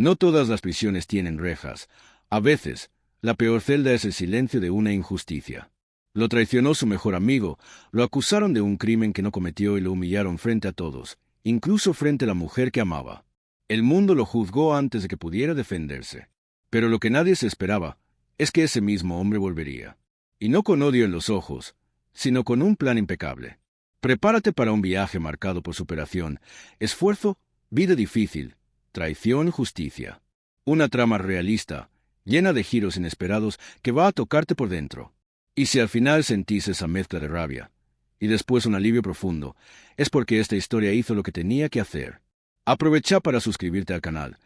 No todas las prisiones tienen rejas. A veces, la peor celda es el silencio de una injusticia. Lo traicionó su mejor amigo, lo acusaron de un crimen que no cometió y lo humillaron frente a todos, incluso frente a la mujer que amaba. El mundo lo juzgó antes de que pudiera defenderse. Pero lo que nadie se esperaba es que ese mismo hombre volvería. Y no con odio en los ojos, sino con un plan impecable. Prepárate para un viaje marcado por superación, esfuerzo, vida difícil, traición, justicia. Una trama realista, llena de giros inesperados que va a tocarte por dentro. Y si al final sentís esa mezcla de rabia, y después un alivio profundo, es porque esta historia hizo lo que tenía que hacer. Aprovecha para suscribirte al canal,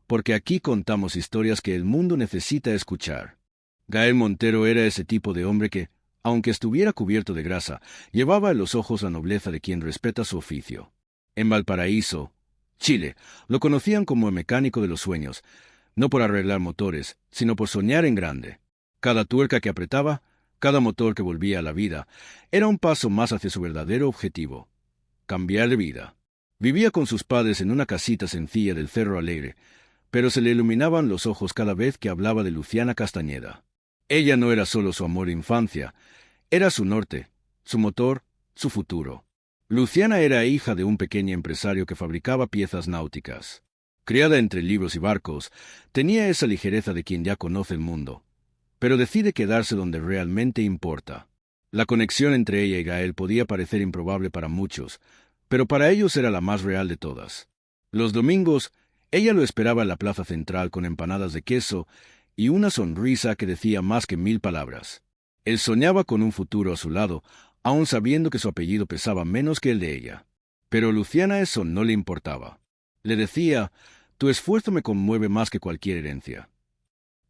porque aquí contamos historias que el mundo necesita escuchar. Gael Montero era ese tipo de hombre que, aunque estuviera cubierto de grasa, llevaba en los ojos la nobleza de quien respeta su oficio. En Valparaíso, Chile, lo conocían como el mecánico de los sueños, no por arreglar motores, sino por soñar en grande. Cada tuerca que apretaba, cada motor que volvía a la vida, era un paso más hacia su verdadero objetivo: cambiar de vida. Vivía con sus padres en una casita sencilla del Cerro Alegre, pero se le iluminaban los ojos cada vez que hablaba de Luciana Castañeda. Ella no era solo su amor de infancia, era su norte, su motor, su futuro. Luciana era hija de un pequeño empresario que fabricaba piezas náuticas. Criada entre libros y barcos, tenía esa ligereza de quien ya conoce el mundo, pero decide quedarse donde realmente importa. La conexión entre ella y Gael podía parecer improbable para muchos, pero para ellos era la más real de todas. Los domingos, ella lo esperaba en la plaza central con empanadas de queso y una sonrisa que decía más que 1000 palabras. Él soñaba con un futuro a su lado, aun sabiendo que su apellido pesaba menos que el de ella. Pero a Luciana eso no le importaba. Le decía: «Tu esfuerzo me conmueve más que cualquier herencia».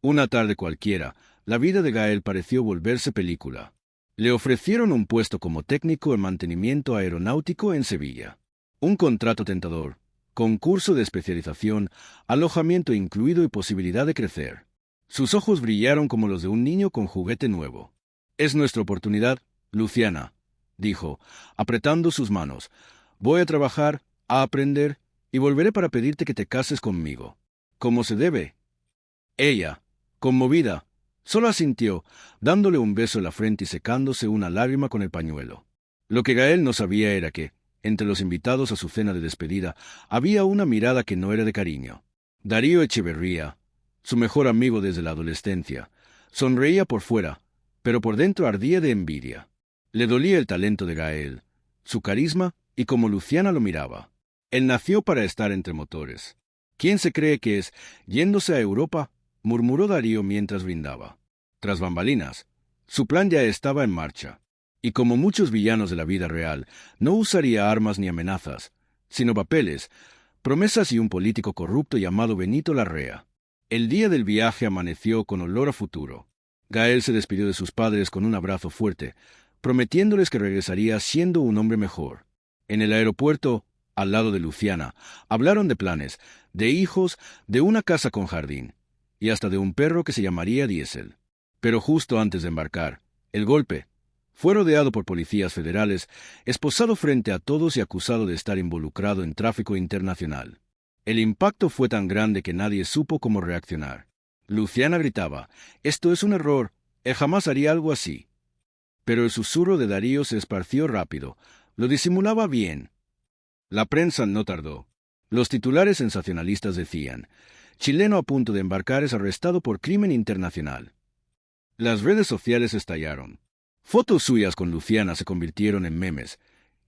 Una tarde cualquiera, la vida de Gael pareció volverse película. Le ofrecieron un puesto como técnico en mantenimiento aeronáutico en Sevilla. Un contrato tentador, concurso de especialización, alojamiento incluido y posibilidad de crecer. Sus ojos brillaron como los de un niño con juguete nuevo. «Es nuestra oportunidad, Luciana», dijo, apretando sus manos. «Voy a trabajar, a aprender, y volveré para pedirte que te cases conmigo. Como se debe». Ella, conmovida, solo asintió, dándole un beso en la frente y secándose una lágrima con el pañuelo. Lo que Gael no sabía era que, entre los invitados a su cena de despedida, había una mirada que no era de cariño. Darío Echeverría, su mejor amigo desde la adolescencia, sonreía por fuera, pero por dentro ardía de envidia. Le dolía el talento de Gael, su carisma y cómo Luciana lo miraba. Él nació para estar entre motores. «¿Quién se cree que es, yéndose a Europa?», murmuró Darío mientras brindaba. Tras bambalinas, su plan ya estaba en marcha. Y como muchos villanos de la vida real, no usaría armas ni amenazas, sino papeles, promesas y un político corrupto llamado Benito Larrea. El día del viaje amaneció con olor a futuro. Gael se despidió de sus padres con un abrazo fuerte, prometiéndoles que regresaría siendo un hombre mejor. En el aeropuerto, al lado de Luciana, hablaron de planes, de hijos, de una casa con jardín, y hasta de un perro que se llamaría Diesel. Pero justo antes de embarcar, el golpe. Fue rodeado por policías federales, esposado frente a todos y acusado de estar involucrado en tráfico internacional. El impacto fue tan grande que nadie supo cómo reaccionar. Luciana gritaba: «Esto es un error, él jamás haría algo así». Pero el susurro de Darío se esparció rápido, lo disimulaba bien. La prensa no tardó. Los titulares sensacionalistas decían: «Chileno a punto de embarcar es arrestado por crimen internacional». Las redes sociales estallaron. Fotos suyas con Luciana se convirtieron en memes,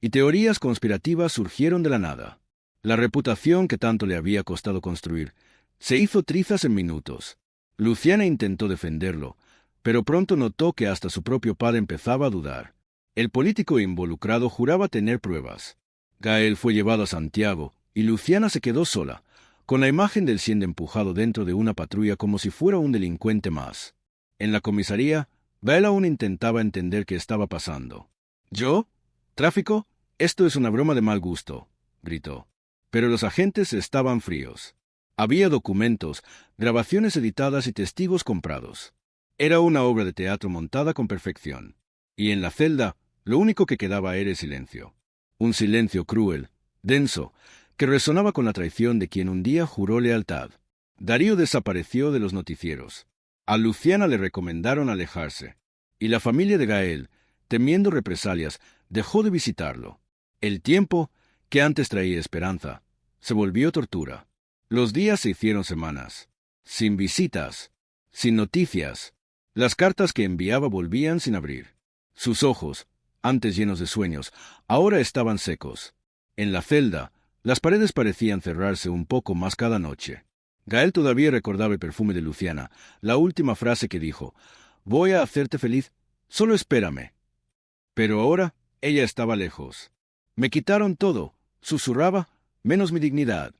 y teorías conspirativas surgieron de la nada. La reputación que tanto le había costado construir se hizo trizas en minutos. Luciana intentó defenderlo, pero pronto notó que hasta su propio padre empezaba a dudar. El político involucrado juraba tener pruebas. Gael fue llevado a Santiago, y Luciana se quedó sola, con la imagen del siendo empujado dentro de una patrulla como si fuera un delincuente más. En la comisaría, Gael aún intentaba entender qué estaba pasando. «¿Yo? ¿Tráfico? Esto es una broma de mal gusto», gritó. Pero los agentes estaban fríos. Había documentos, grabaciones editadas y testigos comprados. Era una obra de teatro montada con perfección. Y en la celda, lo único que quedaba era el silencio. Un silencio cruel, denso, que resonaba con la traición de quien un día juró lealtad. Darío desapareció de los noticieros. A Luciana le recomendaron alejarse, y la familia de Gael, temiendo represalias, dejó de visitarlo. El tiempo, que antes traía esperanza, se volvió tortura. Los días se hicieron semanas, sin visitas, sin noticias. Las cartas que enviaba volvían sin abrir. Sus ojos, antes llenos de sueños, ahora estaban secos. En la celda, las paredes parecían cerrarse un poco más cada noche. Gael todavía recordaba el perfume de Luciana, la última frase que dijo: «Voy a hacerte feliz, solo espérame». Pero ahora ella estaba lejos. «Me quitaron todo», susurraba, «menos mi dignidad».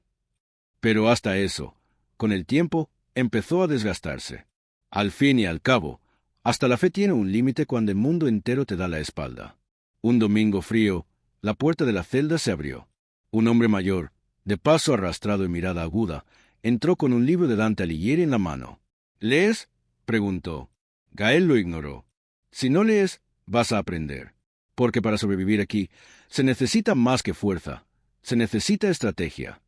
Pero hasta eso, con el tiempo, empezó a desgastarse. Al fin y al cabo, hasta la fe tiene un límite cuando el mundo entero te da la espalda. Un domingo frío, la puerta de la celda se abrió. Un hombre mayor, de paso arrastrado y mirada aguda, entró con un libro de Dante Alighieri en la mano. «¿Lees?», preguntó. Gael lo ignoró. «Si no lees, vas a aprender. Porque para sobrevivir aquí, se necesita más que fuerza. Se necesita estrategia».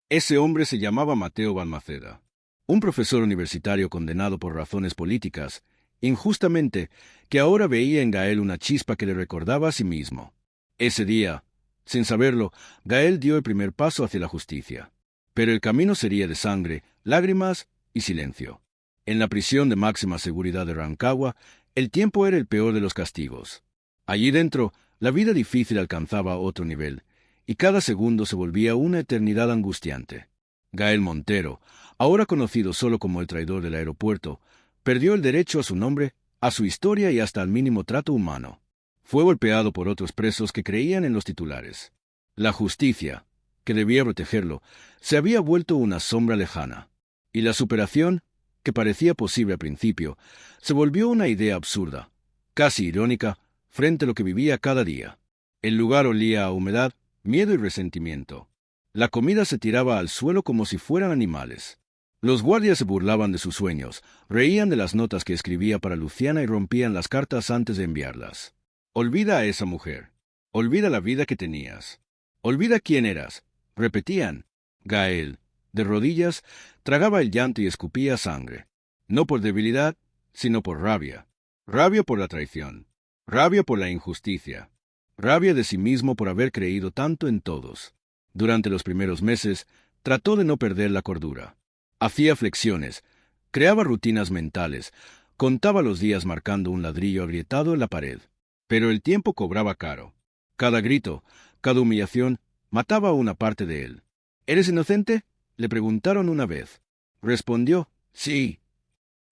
Ese hombre se llamaba Mateo Balmaceda, un profesor universitario condenado por razones políticas, injustamente, que ahora veía en Gael una chispa que le recordaba a sí mismo. Ese día, sin saberlo, Gael dio el primer paso hacia la justicia. Pero el camino sería de sangre, lágrimas y silencio. En la prisión de máxima seguridad de Rancagua, el tiempo era el peor de los castigos. Allí dentro, la vida difícil alcanzaba otro nivel, y cada segundo se volvía una eternidad angustiante. Gael Montero, ahora conocido solo como el traidor del aeropuerto, perdió el derecho a su nombre, a su historia y hasta al mínimo trato humano. Fue golpeado por otros presos que creían en los titulares. La justicia, que debía protegerlo, se había vuelto una sombra lejana. Y la superación, que parecía posible al principio, se volvió una idea absurda, casi irónica, frente a lo que vivía cada día. El lugar olía a humedad, miedo y resentimiento. La comida se tiraba al suelo como si fueran animales. Los guardias se burlaban de sus sueños, reían de las notas que escribía para Luciana y rompían las cartas antes de enviarlas. «Olvida a esa mujer. Olvida la vida que tenías. Olvida quién eras», repetían. Gael, de rodillas, tragaba el llanto y escupía sangre. No por debilidad, sino por rabia. Rabia por la traición. Rabia por la injusticia. Rabia de sí mismo por haber creído tanto en todos. Durante los primeros meses, trató de no perder la cordura. Hacía flexiones, creaba rutinas mentales, contaba los días marcando un ladrillo agrietado en la pared. Pero el tiempo cobraba caro. Cada grito, cada humillación, mataba una parte de él. «¿Eres inocente?», le preguntaron una vez. Respondió: «Sí».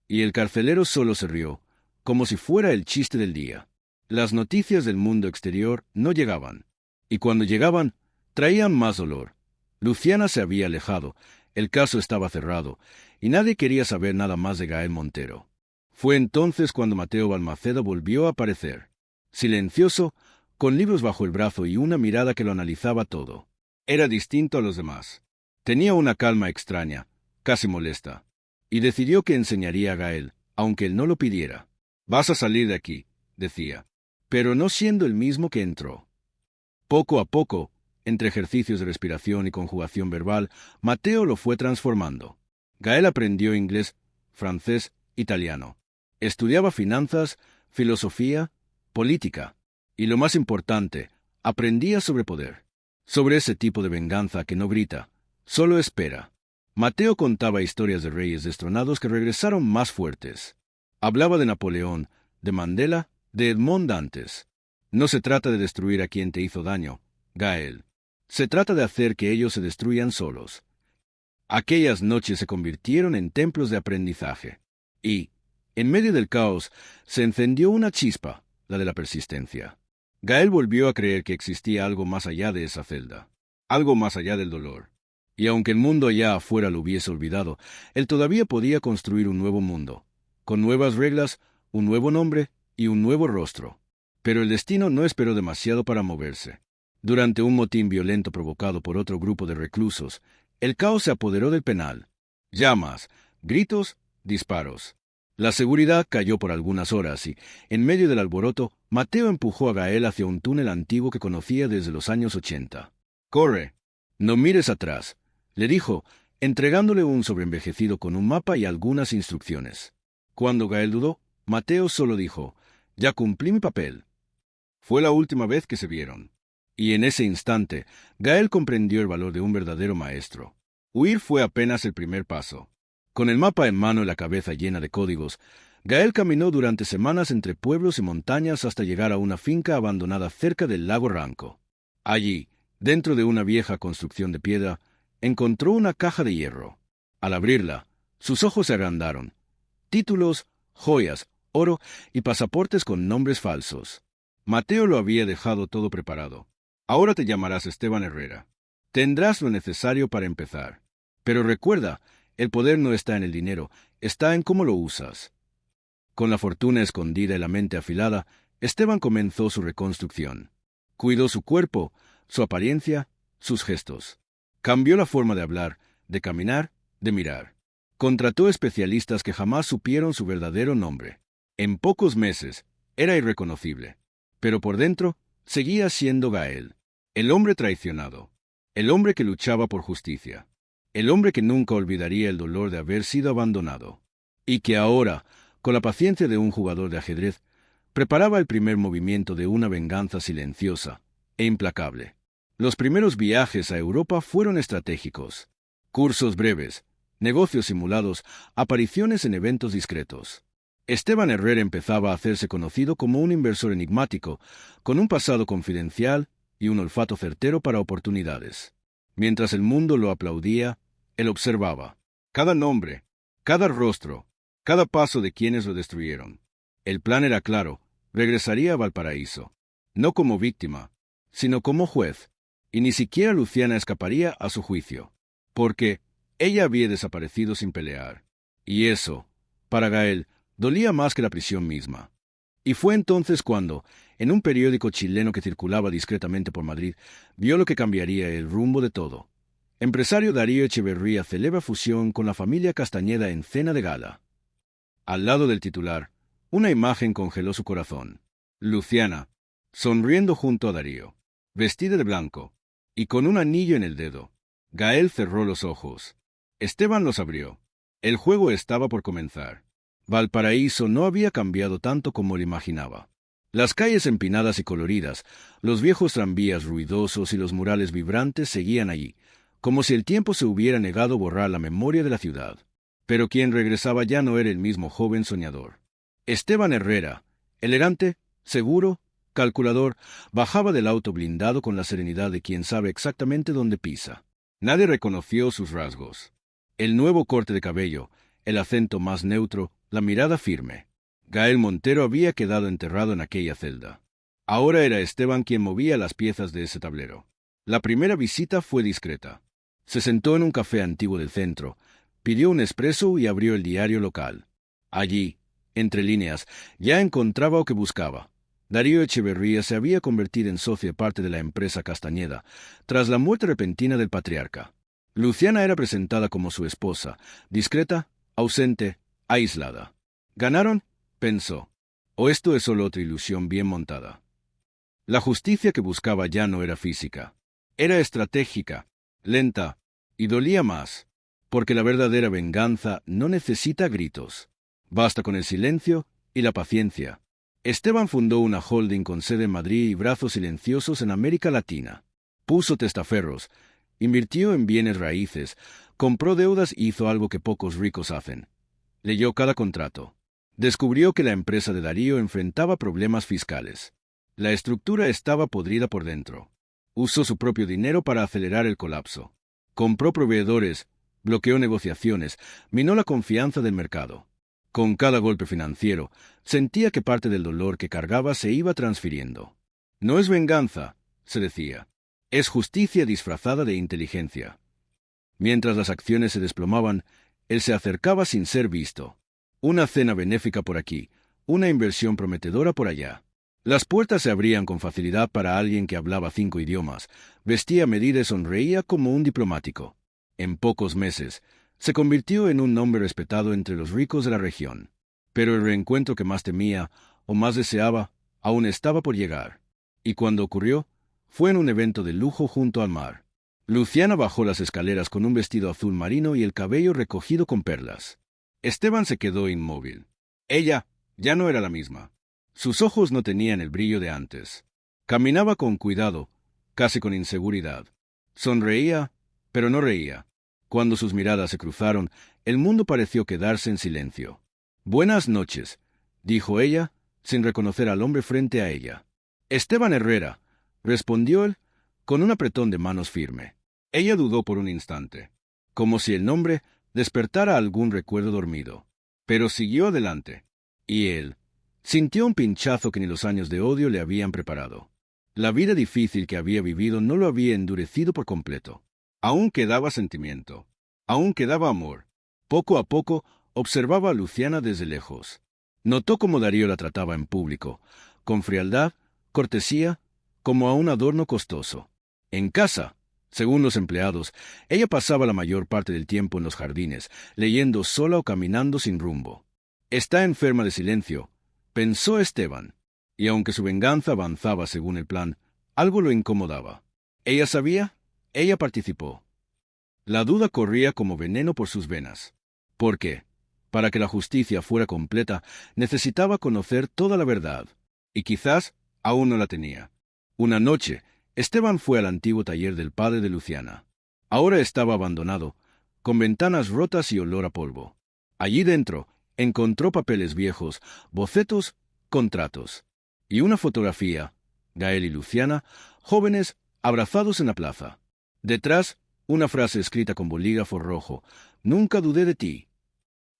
Y el carcelero solo se rió, como si fuera el chiste del día. Las noticias del mundo exterior no llegaban. Y cuando llegaban, traían más dolor. Luciana se había alejado, el caso estaba cerrado, y nadie quería saber nada más de Gael Montero. Fue entonces cuando Mateo Balmaceda volvió a aparecer. Silencioso, con libros bajo el brazo y una mirada que lo analizaba todo. Era distinto a los demás. Tenía una calma extraña, casi molesta, y decidió que enseñaría a Gael, aunque él no lo pidiera. «Vas a salir de aquí», decía, pero no siendo el mismo que entró. Poco a poco, entre ejercicios de respiración y conjugación verbal, Mateo lo fue transformando. Gael aprendió inglés, francés, italiano. Estudiaba finanzas, filosofía, política, y lo más importante, aprendía sobre poder, sobre ese tipo de venganza que no grita, solo espera. Mateo contaba historias de reyes destronados que regresaron más fuertes. Hablaba de Napoleón, de Mandela, de Edmond Dantes. No se trata de destruir a quien te hizo daño, Gael. Se trata de hacer que ellos se destruyan solos. Aquellas noches se convirtieron en templos de aprendizaje. Y, en medio del caos, se encendió una chispa, la de la persistencia. Gael volvió a creer que existía algo más allá de esa celda, algo más allá del dolor. Y aunque el mundo allá afuera lo hubiese olvidado, él todavía podía construir un nuevo mundo, con nuevas reglas, un nuevo nombre y un nuevo rostro. Pero el destino no esperó demasiado para moverse. Durante un motín violento provocado por otro grupo de reclusos, el caos se apoderó del penal. Llamas, gritos, disparos. La seguridad cayó por algunas horas y, en medio del alboroto, Mateo empujó a Gael hacia un túnel antiguo que conocía desde los años 80. «Corre, no mires atrás», le dijo, entregándole un sobreenvejecido con un mapa y algunas instrucciones. Cuando Gael dudó, Mateo solo dijo, «Ya cumplí mi papel». Fue la última vez que se vieron. Y en ese instante, Gael comprendió el valor de un verdadero maestro. Huir fue apenas el primer paso. Con el mapa en mano y la cabeza llena de códigos, Gael caminó durante semanas entre pueblos y montañas hasta llegar a una finca abandonada cerca del lago Ranco. Allí, dentro de una vieja construcción de piedra, encontró una caja de hierro. Al abrirla, sus ojos se agrandaron. Títulos, joyas, oro y pasaportes con nombres falsos. Mateo lo había dejado todo preparado. Ahora te llamarás Esteban Herrera. Tendrás lo necesario para empezar. Pero recuerda, el poder no está en el dinero, está en cómo lo usas. Con la fortuna escondida y la mente afilada, Esteban comenzó su reconstrucción. Cuidó su cuerpo, su apariencia, sus gestos. Cambió la forma de hablar, de caminar, de mirar. Contrató especialistas que jamás supieron su verdadero nombre. En pocos meses, era irreconocible. Pero por dentro, seguía siendo Gael, el hombre traicionado, el hombre que luchaba por justicia, el hombre que nunca olvidaría el dolor de haber sido abandonado, y que ahora, con la paciencia de un jugador de ajedrez, preparaba el primer movimiento de una venganza silenciosa e implacable. Los primeros viajes a Europa fueron estratégicos. Cursos breves, negocios simulados, apariciones en eventos discretos. Esteban Herrera empezaba a hacerse conocido como un inversor enigmático, con un pasado confidencial y un olfato certero para oportunidades. Mientras el mundo lo aplaudía, él observaba. Cada nombre, cada rostro, cada paso de quienes lo destruyeron. El plan era claro, regresaría a Valparaíso. No como víctima, sino como juez. Y ni siquiera Luciana escaparía a su juicio. Porque ella había desaparecido sin pelear. Y eso, para Gael, dolía más que la prisión misma. Y fue entonces cuando, en un periódico chileno que circulaba discretamente por Madrid, vio lo que cambiaría el rumbo de todo. Empresario Darío Echeverría celebra fusión con la familia Castañeda en cena de gala. Al lado del titular, una imagen congeló su corazón. Luciana, sonriendo junto a Darío, vestida de blanco, y con un anillo en el dedo. Gael cerró los ojos. Esteban los abrió. El juego estaba por comenzar. Valparaíso no había cambiado tanto como lo imaginaba. Las calles empinadas y coloridas, los viejos tranvías ruidosos y los murales vibrantes seguían allí, como si el tiempo se hubiera negado a borrar la memoria de la ciudad. Pero quien regresaba ya no era el mismo joven soñador. Esteban Herrera, elegante, seguro, calculador, bajaba del auto blindado con la serenidad de quien sabe exactamente dónde pisa. Nadie reconoció sus rasgos. El nuevo corte de cabello, el acento más neutro, la mirada firme. Gael Montero había quedado enterrado en aquella celda. Ahora era Esteban quien movía las piezas de ese tablero. La primera visita fue discreta. Se sentó en un café antiguo del centro, pidió un espresso y abrió el diario local. Allí, entre líneas, ya encontraba lo que buscaba. Darío Echeverría se había convertido en socio parte de la empresa Castañeda, tras la muerte repentina del patriarca. Luciana era presentada como su esposa, discreta, ausente, aislada. ¿Ganaron?, pensó. ¿O esto es solo otra ilusión bien montada? La justicia que buscaba ya no era física. Era estratégica, lenta, y dolía más. Porque la verdadera venganza no necesita gritos. Basta con el silencio y la paciencia. Esteban fundó una holding con sede en Madrid y brazos silenciosos en América Latina. Puso testaferros, invirtió en bienes raíces, compró deudas y hizo algo que pocos ricos hacen. Leyó cada contrato. Descubrió que la empresa de Darío enfrentaba problemas fiscales. La estructura estaba podrida por dentro. Usó su propio dinero para acelerar el colapso. Compró proveedores, bloqueó negociaciones, minó la confianza del mercado. Con cada golpe financiero, sentía que parte del dolor que cargaba se iba transfiriendo. No es venganza, se decía. Es justicia disfrazada de inteligencia. Mientras las acciones se desplomaban, él se acercaba sin ser visto. Una cena benéfica por aquí, una inversión prometedora por allá. Las puertas se abrían con facilidad para alguien que hablaba 5 idiomas, vestía a medida y sonreía como un diplomático. En pocos meses, se convirtió en un nombre respetado entre los ricos de la región. Pero el reencuentro que más temía, o más deseaba, aún estaba por llegar. Y cuando ocurrió, fue en un evento de lujo junto al mar. Luciana bajó las escaleras con un vestido azul marino y el cabello recogido con perlas. Esteban se quedó inmóvil. Ella ya no era la misma. Sus ojos no tenían el brillo de antes. Caminaba con cuidado, casi con inseguridad. Sonreía, pero no reía. Cuando sus miradas se cruzaron, el mundo pareció quedarse en silencio. «Buenas noches», dijo ella, sin reconocer al hombre frente a ella. «Esteban Herrera», respondió él, con un apretón de manos firme. Ella dudó por un instante, como si el nombre despertara algún recuerdo dormido. Pero siguió adelante. Y él sintió un pinchazo que ni los años de odio le habían preparado. La vida difícil que había vivido no lo había endurecido por completo. Aún quedaba sentimiento. Aún quedaba amor. Poco a poco observaba a Luciana desde lejos. Notó cómo Darío la trataba en público, con frialdad, cortesía, como a un adorno costoso. En casa, según los empleados, ella pasaba la mayor parte del tiempo en los jardines, leyendo sola o caminando sin rumbo. «Está enferma de silencio», pensó Esteban, y aunque su venganza avanzaba según el plan, algo lo incomodaba. ¿Ella sabía? Ella participó. La duda corría como veneno por sus venas. ¿Por qué? Para que la justicia fuera completa, necesitaba conocer toda la verdad, y quizás aún no la tenía. Una noche, Esteban fue al antiguo taller del padre de Luciana. Ahora estaba abandonado, con ventanas rotas y olor a polvo. Allí dentro encontró papeles viejos, bocetos, contratos, y una fotografía, Gael y Luciana, jóvenes, abrazados en la plaza. Detrás, una frase escrita con bolígrafo rojo: «Nunca dudé de ti».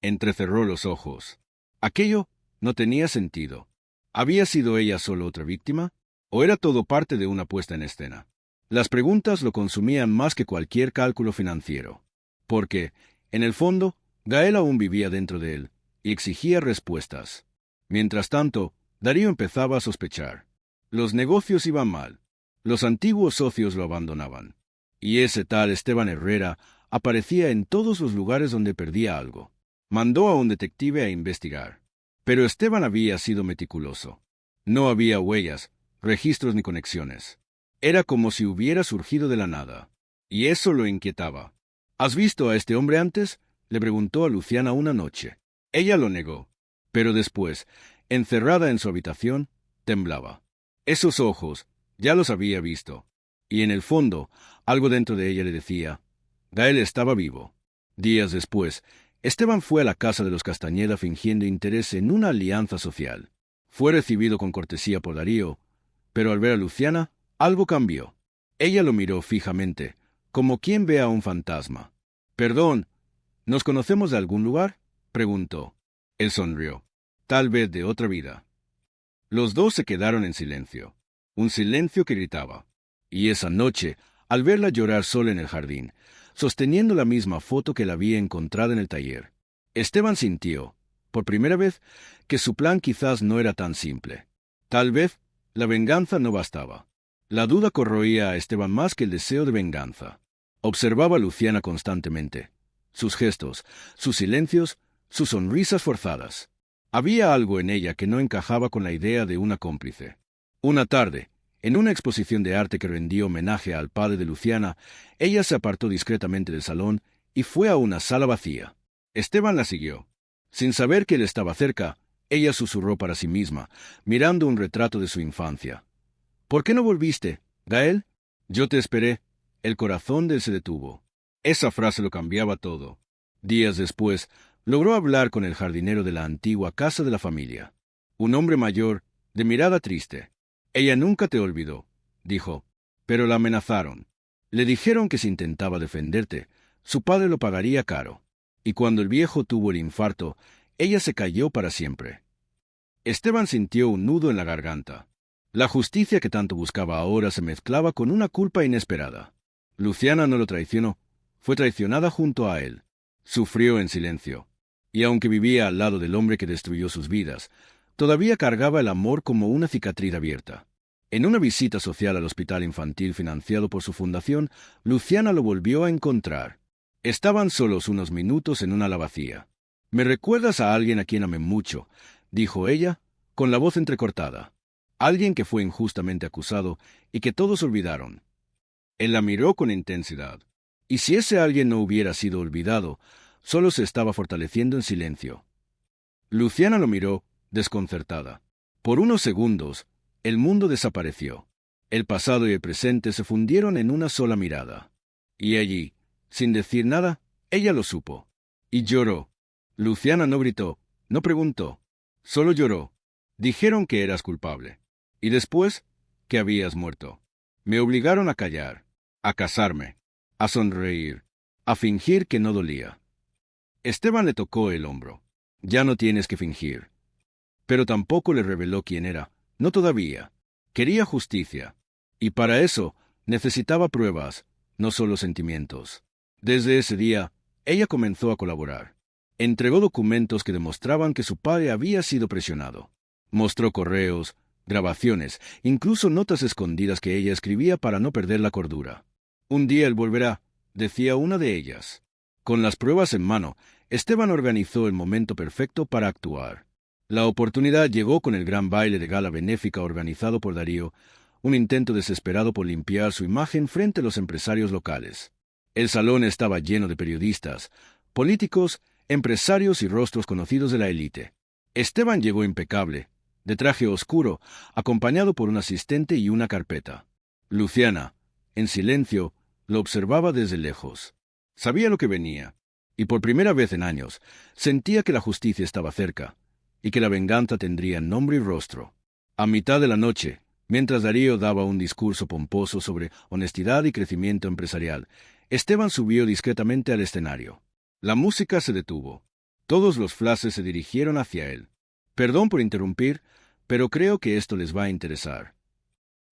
Entrecerró los ojos. Aquello no tenía sentido. ¿Había sido ella solo otra víctima? ¿O era todo parte de una puesta en escena? Las preguntas lo consumían más que cualquier cálculo financiero. Porque, en el fondo, Gael aún vivía dentro de él, y exigía respuestas. Mientras tanto, Darío empezaba a sospechar. Los negocios iban mal. Los antiguos socios lo abandonaban. Y ese tal Esteban Herrera aparecía en todos los lugares donde perdía algo. Mandó a un detective a investigar. Pero Esteban había sido meticuloso. No había huellas, registros ni conexiones. Era como si hubiera surgido de la nada. Y eso lo inquietaba. «¿Has visto a este hombre antes?», le preguntó a Luciana una noche. Ella lo negó. Pero después, encerrada en su habitación, temblaba. Esos ojos ya los había visto. Y en el fondo, algo dentro de ella le decía: Gael estaba vivo. Días después, Esteban fue a la casa de los Castañeda fingiendo interés en una alianza social. Fue recibido con cortesía por Darío, pero al ver a Luciana, algo cambió. Ella lo miró fijamente, como quien ve a un fantasma. «Perdón, ¿nos conocemos de algún lugar?», preguntó. Él sonrió. «Tal vez de otra vida». Los dos se quedaron en silencio, un silencio que gritaba. Y esa noche, al verla llorar sola en el jardín, sosteniendo la misma foto que la había encontrado en el taller, Esteban sintió, por primera vez, que su plan quizás no era tan simple. Tal vez la venganza no bastaba. La duda corroía a Esteban más que el deseo de venganza. Observaba a Luciana constantemente. Sus gestos, sus silencios, sus sonrisas forzadas. Había algo en ella que no encajaba con la idea de una cómplice. Una tarde, en una exposición de arte que rendía homenaje al padre de Luciana, ella se apartó discretamente del salón y fue a una sala vacía. Esteban la siguió. Sin saber que él estaba cerca, ella susurró para sí misma, mirando un retrato de su infancia. «¿Por qué no volviste, Gael?». «Yo te esperé». El corazón de él se detuvo. Esa frase lo cambiaba todo. Días después, logró hablar con el jardinero de la antigua casa de la familia. Un hombre mayor, de mirada triste. «Ella nunca te olvidó», dijo, «pero la amenazaron. Le dijeron que si intentaba defenderte, su padre lo pagaría caro. Y cuando el viejo tuvo el infarto, ella se cayó para siempre». Esteban sintió un nudo en la garganta. La justicia que tanto buscaba ahora se mezclaba con una culpa inesperada. Luciana no lo traicionó, fue traicionada junto a él. Sufrió en silencio. Y aunque vivía al lado del hombre que destruyó sus vidas, todavía cargaba el amor como una cicatriz abierta. En una visita social al hospital infantil financiado por su fundación, Luciana lo volvió a encontrar. Estaban solos unos minutos en una ala vacía. «Me recuerdas a alguien a quien amé mucho», dijo ella, con la voz entrecortada. «Alguien que fue injustamente acusado y que todos olvidaron». Él la miró con intensidad. Y si ese alguien no hubiera sido olvidado, solo se estaba fortaleciendo en silencio. Luciana lo miró, desconcertada. Por unos segundos, el mundo desapareció. El pasado y el presente se fundieron en una sola mirada. Y allí, sin decir nada, ella lo supo. Y lloró. Luciana no gritó, no preguntó. Solo lloró. Dijeron que eras culpable. Y después, que habías muerto. Me obligaron a callar, a casarme, a sonreír, a fingir que no dolía. Esteban le tocó el hombro. Ya no tienes que fingir. Pero tampoco le reveló quién era. No todavía. Quería justicia. Y para eso necesitaba pruebas, no solo sentimientos. Desde ese día, ella comenzó a colaborar. Entregó documentos que demostraban que su padre había sido presionado. Mostró correos, grabaciones, incluso notas escondidas que ella escribía para no perder la cordura. Un día él volverá, decía una de ellas. Con las pruebas en mano, Esteban organizó el momento perfecto para actuar. La oportunidad llegó con el gran baile de gala benéfica organizado por Darío, un intento desesperado por limpiar su imagen frente a los empresarios locales. El salón estaba lleno de periodistas, políticos, empresarios y rostros conocidos de la élite. Esteban llegó impecable, de traje oscuro, acompañado por un asistente y una carpeta. Luciana, en silencio, lo observaba desde lejos. Sabía lo que venía, y por primera vez en años, sentía que la justicia estaba cerca, y que la venganza tendría nombre y rostro. A mitad de la noche, mientras Darío daba un discurso pomposo sobre honestidad y crecimiento empresarial, Esteban subió discretamente al escenario. La música se detuvo. Todos los flashes se dirigieron hacia él. Perdón por interrumpir, pero creo que esto les va a interesar.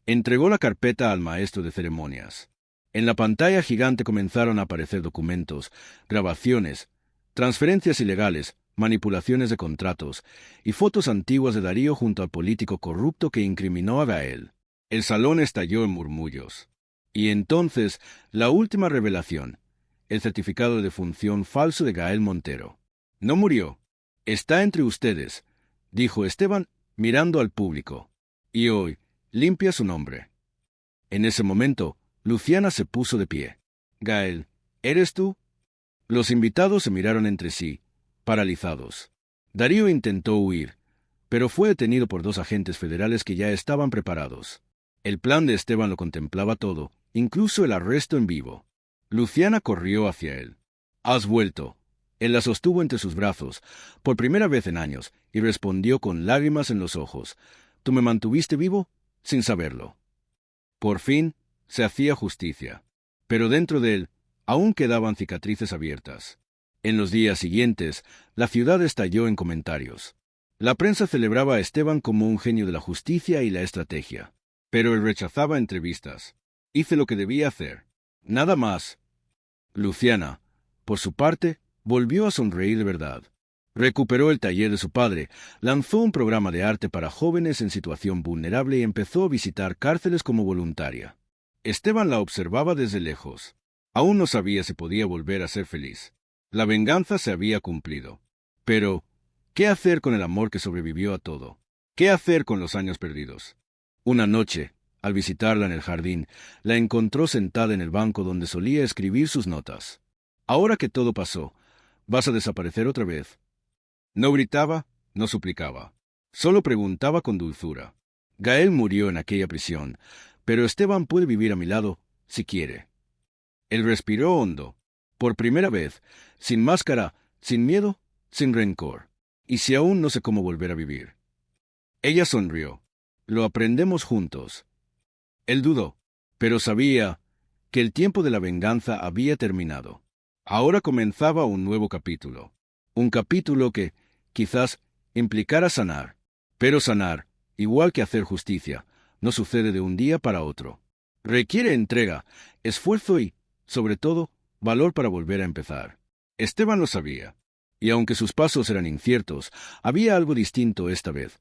Entregó la carpeta al maestro de ceremonias. En la pantalla gigante comenzaron a aparecer documentos, grabaciones, transferencias ilegales, manipulaciones de contratos y fotos antiguas de Darío junto al político corrupto que incriminó a Gael. El salón estalló en murmullos. Y entonces, la última revelación, el certificado de defunción falso de Gael Montero. No murió. Está entre ustedes, dijo Esteban, mirando al público. Y hoy, limpia su nombre. En ese momento, Luciana se puso de pie. Gael, ¿eres tú? Los invitados se miraron entre sí, paralizados. Darío intentó huir, pero fue detenido por 2 agentes federales que ya estaban preparados. El plan de Esteban lo contemplaba todo, incluso el arresto en vivo. Luciana corrió hacia él. «Has vuelto». Él la sostuvo entre sus brazos, por primera vez en años, y respondió con lágrimas en los ojos. «¿Tú me mantuviste vivo?» sin saberlo. Por fin, se hacía justicia. Pero dentro de él, aún quedaban cicatrices abiertas. En los días siguientes, la ciudad estalló en comentarios. La prensa celebraba a Esteban como un genio de la justicia y la estrategia. Pero él rechazaba entrevistas. Hice lo que debía hacer. Nada más. Luciana, por su parte, volvió a sonreír de verdad. Recuperó el taller de su padre, lanzó un programa de arte para jóvenes en situación vulnerable y empezó a visitar cárceles como voluntaria. Esteban la observaba desde lejos. Aún no sabía si podía volver a ser feliz. La venganza se había cumplido. Pero, ¿qué hacer con el amor que sobrevivió a todo? ¿Qué hacer con los años perdidos? Una noche, al visitarla en el jardín, la encontró sentada en el banco donde solía escribir sus notas. Ahora que todo pasó, ¿vas a desaparecer otra vez? No gritaba, no suplicaba. Solo preguntaba con dulzura. Gael murió en aquella prisión, pero Esteban puede vivir a mi lado, si quiere. Él respiró hondo. Por primera vez, sin máscara, sin miedo, sin rencor. Y si aún no sé cómo volver a vivir. Ella sonrió. Lo aprendemos juntos. Él dudó, pero sabía que el tiempo de la venganza había terminado. Ahora comenzaba un nuevo capítulo. Un capítulo que, quizás, implicara sanar. Pero sanar, igual que hacer justicia, no sucede de un día para otro. Requiere entrega, esfuerzo y, sobre todo, valor para volver a empezar. Esteban lo sabía. Y aunque sus pasos eran inciertos, había algo distinto esta vez.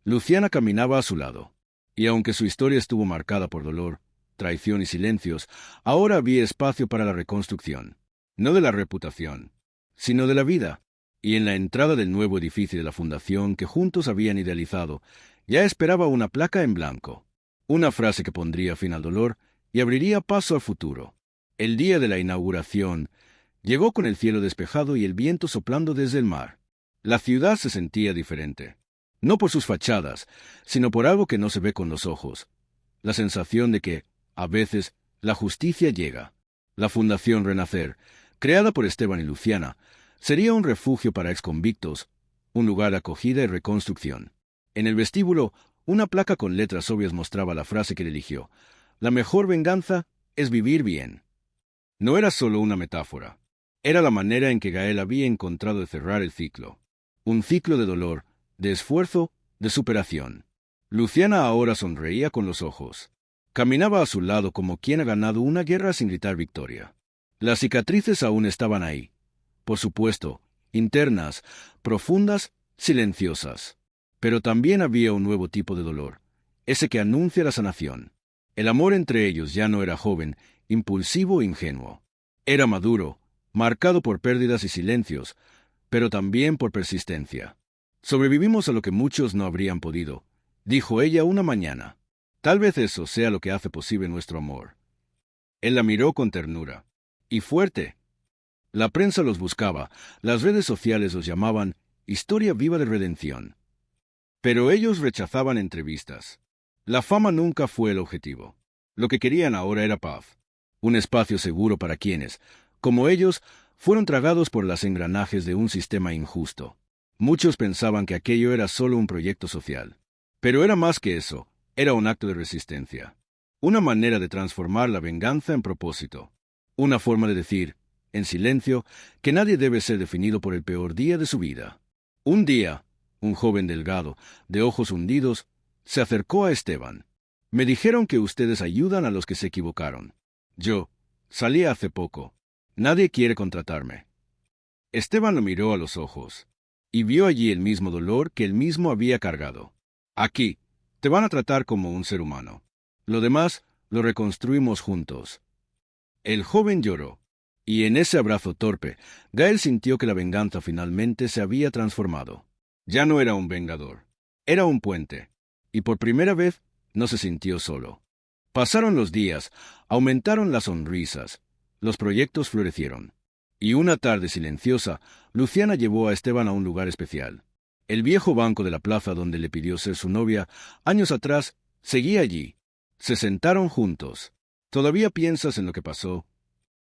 Luciana caminaba a su lado. Y aunque su historia estuvo marcada por dolor, traición y silencios, ahora había espacio para la reconstrucción. No de la reputación, sino de la vida. Y en la entrada del nuevo edificio de la fundación que juntos habían idealizado, ya esperaba una placa en blanco. Una frase que pondría fin al dolor y abriría paso al futuro. El día de la inauguración llegó con el cielo despejado y el viento soplando desde el mar. La ciudad se sentía diferente. No por sus fachadas, sino por algo que no se ve con los ojos. La sensación de que, a veces, la justicia llega. La Fundación Renacer, creada por Esteban y Luciana, sería un refugio para exconvictos, un lugar de acogida y reconstrucción. En el vestíbulo, una placa con letras obvias mostraba la frase que él eligió: la mejor venganza es vivir bien. No era solo una metáfora. Era la manera en que Gael había encontrado de cerrar el ciclo. Un ciclo de dolor, de esfuerzo, de superación. Luciana ahora sonreía con los ojos. Caminaba a su lado como quien ha ganado una guerra sin gritar victoria. Las cicatrices aún estaban ahí. Por supuesto, internas, profundas, silenciosas. Pero también había un nuevo tipo de dolor, ese que anuncia la sanación. El amor entre ellos ya no era joven, impulsivo e ingenuo. Era maduro, marcado por pérdidas y silencios, pero también por persistencia. Sobrevivimos a lo que muchos no habrían podido, dijo ella una mañana. Tal vez eso sea lo que hace posible nuestro amor. Él la miró con ternura. Y fuerte. La prensa los buscaba, las redes sociales los llamaban historia viva de redención. Pero ellos rechazaban entrevistas. La fama nunca fue el objetivo. Lo que querían ahora era paz. Un espacio seguro para quienes, como ellos, fueron tragados por los engranajes de un sistema injusto. Muchos pensaban que aquello era solo un proyecto social. Pero era más que eso, era un acto de resistencia. Una manera de transformar la venganza en propósito. Una forma de decir, en silencio, que nadie debe ser definido por el peor día de su vida. Un día, un joven delgado, de ojos hundidos, se acercó a Esteban. Me dijeron que ustedes ayudan a los que se equivocaron. Yo salí hace poco. Nadie quiere contratarme. Esteban lo miró a los ojos y vio allí el mismo dolor que él mismo había cargado. Aquí, te van a tratar como un ser humano. Lo demás lo reconstruimos juntos. El joven lloró, y en ese abrazo torpe, Gael sintió que la venganza finalmente se había transformado. Ya no era un vengador, era un puente, y por primera vez no se sintió solo. Pasaron los días, aumentaron las sonrisas, los proyectos florecieron. Y una tarde silenciosa, Luciana llevó a Esteban a un lugar especial. El viejo banco de la plaza donde le pidió ser su novia, años atrás, seguía allí. Se sentaron juntos. ¿Todavía piensas en lo que pasó?,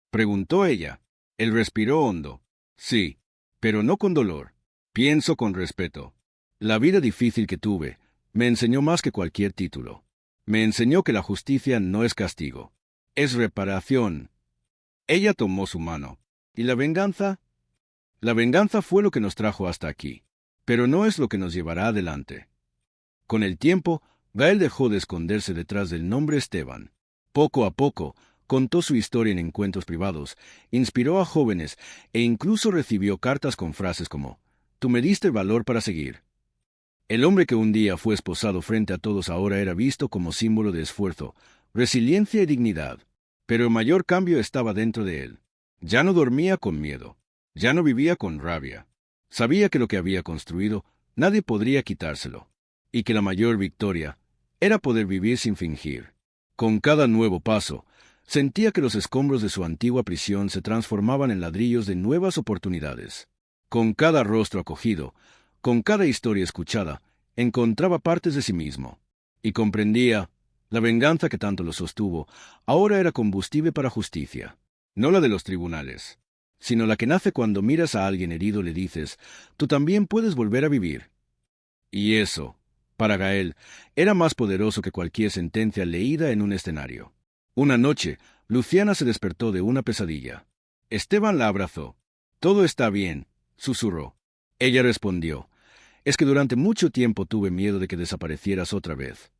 preguntó ella. Él respiró hondo. Sí, pero no con dolor. Pienso con respeto. La vida difícil que tuve me enseñó más que cualquier título. Me enseñó que la justicia no es castigo, es reparación. Ella tomó su mano. ¿Y la venganza? La venganza fue lo que nos trajo hasta aquí, pero no es lo que nos llevará adelante. Con el tiempo, Gael dejó de esconderse detrás del nombre Esteban. Poco a poco, contó su historia en encuentros privados, inspiró a jóvenes e incluso recibió cartas con frases como: «Tú me diste valor para seguir». El hombre que un día fue esposado frente a todos ahora era visto como símbolo de esfuerzo, resiliencia y dignidad. Pero el mayor cambio estaba dentro de él. Ya no dormía con miedo. Ya no vivía con rabia. Sabía que lo que había construido nadie podría quitárselo. Y que la mayor victoria era poder vivir sin fingir. Con cada nuevo paso, sentía que los escombros de su antigua prisión se transformaban en ladrillos de nuevas oportunidades. Con cada rostro acogido, con cada historia escuchada, encontraba partes de sí mismo. Y comprendía, la venganza que tanto lo sostuvo, ahora era combustible para justicia. No la de los tribunales, sino la que nace cuando miras a alguien herido y le dices: «Tú también puedes volver a vivir». Y eso, para Gael, era más poderoso que cualquier sentencia leída en un escenario. Una noche, Luciana se despertó de una pesadilla. Esteban la abrazó. «Todo está bien», susurró. Ella respondió: «Es que durante mucho tiempo tuve miedo de que desaparecieras otra vez».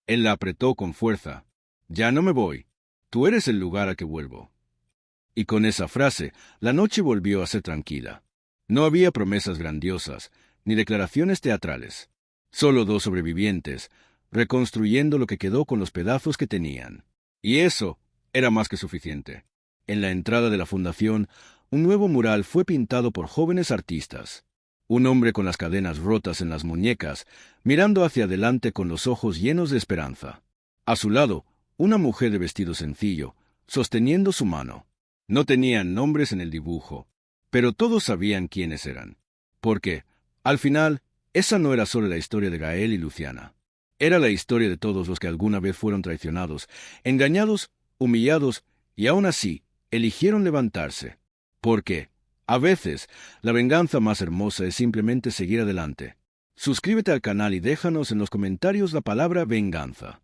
Él la apretó con fuerza. «Ya no me voy. Tú eres el lugar al que vuelvo». Y con esa frase, la noche volvió a ser tranquila. No había promesas grandiosas, ni declaraciones teatrales. Solo dos sobrevivientes, reconstruyendo lo que quedó con los pedazos que tenían. Y eso era más que suficiente. En la entrada de la fundación, un nuevo mural fue pintado por jóvenes artistas. Un hombre con las cadenas rotas en las muñecas, mirando hacia adelante con los ojos llenos de esperanza. A su lado, una mujer de vestido sencillo, sosteniendo su mano. No tenían nombres en el dibujo, pero todos sabían quiénes eran. Porque, al final, esa no era solo la historia de Gael y Luciana. Era la historia de todos los que alguna vez fueron traicionados, engañados, humillados, y aún así, eligieron levantarse. Porque, a veces, la venganza más hermosa es simplemente seguir adelante. Suscríbete al canal y déjanos en los comentarios la palabra venganza.